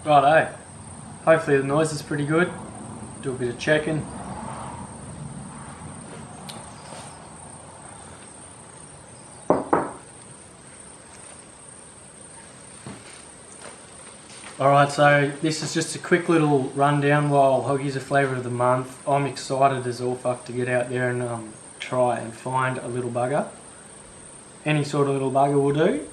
Righto, hopefully the noise is pretty good. Do a bit of checking. Alright, so this is just a quick little rundown while Hoggy's a flavour of the month. I'm excited as all fuck to get out there and try and find a little bugger. Any sort of little bugger will do.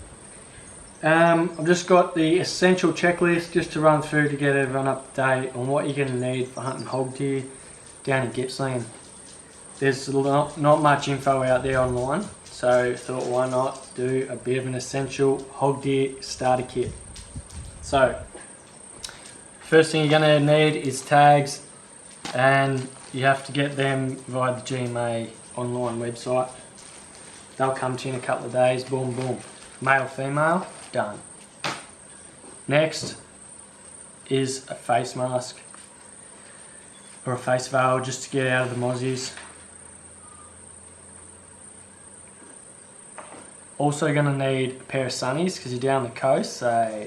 I've just got the essential checklist just to run through to get everyone up to date on what you're going to need for hunting hog deer down in Gippsland. There's not much info out there online, so thought why not do a bit of an essential hog deer starter kit. So, first thing you're going to need is tags, and you have to get them via the GMA online website. They'll come to you in a couple of days, boom boom. Male, female, done. Next is a face mask or a face veil just to get out of the mozzies. Also going to need a pair of sunnies because you're down the coast, so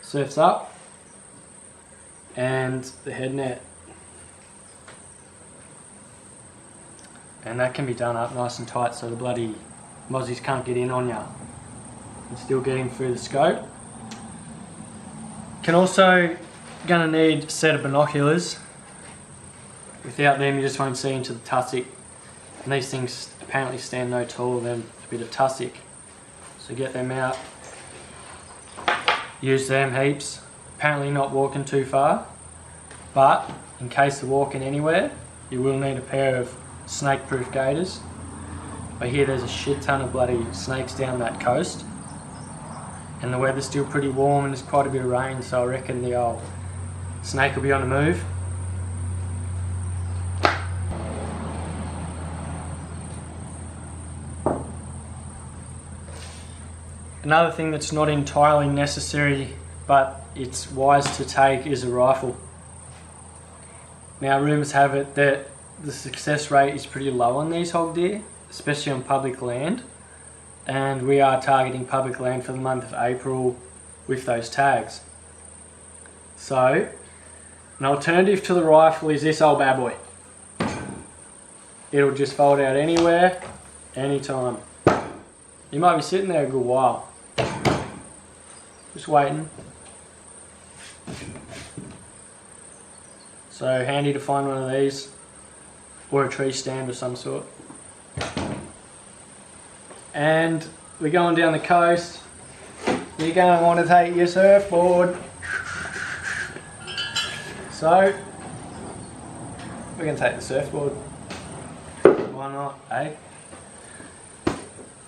surf's up, and the head net. And that can be done up nice and tight so the bloody mozzies can't get in on ya and still get in through the scope. Can also gonna need a set of binoculars. Without them you just won't see into the tussock, and these things apparently stand no taller than a bit of tussock, so get them out, use them heaps. Apparently not walking too far, but in case of walking anywhere you will need a pair of snake proof gaiters. I hear there's a shit ton of bloody snakes down that coast, and the weather's still pretty warm and there's quite a bit of rain, so I reckon the old snake will be on the move. Another thing that's not entirely necessary but it's wise to take is a rifle. Now rumours have it that the success rate is pretty low on these hog deer, especially on public land, and we are targeting public land for the month of April with those tags. So an alternative to the rifle is this old bad boy. It'll just fold out anywhere, anytime. You might be sitting there a good while, just waiting. So handy to find one of these, or a tree stand of some sort. And we're going down the coast. You're going to want to take your surfboard. So we're going to take the surfboard. Why not, eh?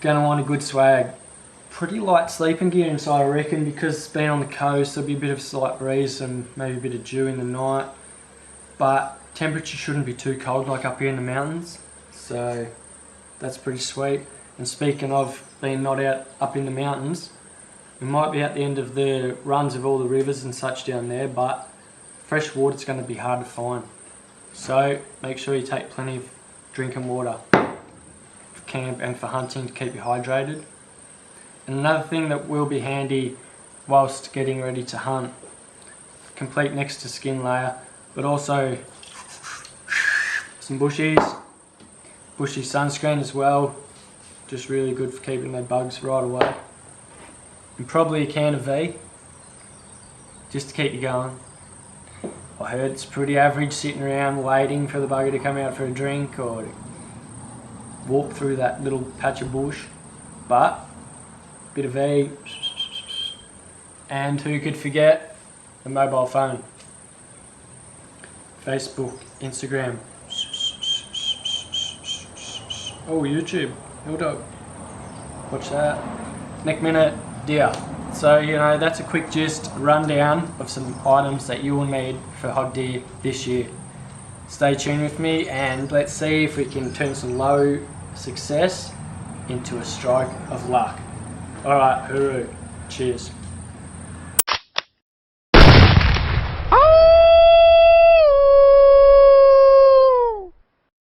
Going to want a good swag. Pretty light sleeping gear inside, I reckon, because it's been on the coast. There'll be a bit of slight breeze and maybe a bit of dew in the night, but temperature shouldn't be too cold like up here in the mountains, so that's pretty sweet. And speaking of being not out up in the mountains, we might be at the end of the runs of all the rivers and such down there, but fresh water is going to be hard to find, so make sure you take plenty of drinking water for camp and for hunting to keep you hydrated. And another thing that will be handy whilst getting ready to hunt, complete next to skin layer, but also some bushy sunscreen as well, just really good for keeping the bugs right away. And probably a can of V, just to keep you going. I heard it's pretty average sitting around waiting for the bugger to come out for a drink or walk through that little patch of bush, but a bit of V, and who could forget a mobile phone. Facebook, Instagram, oh YouTube, HillDog, watch that, neck minute, deer. So you know, that's a quick gist rundown of some items that you will need for hog deer this year. Stay tuned with me and let's see if we can turn some low success into a strike of luck. Alright, hooroo, cheers.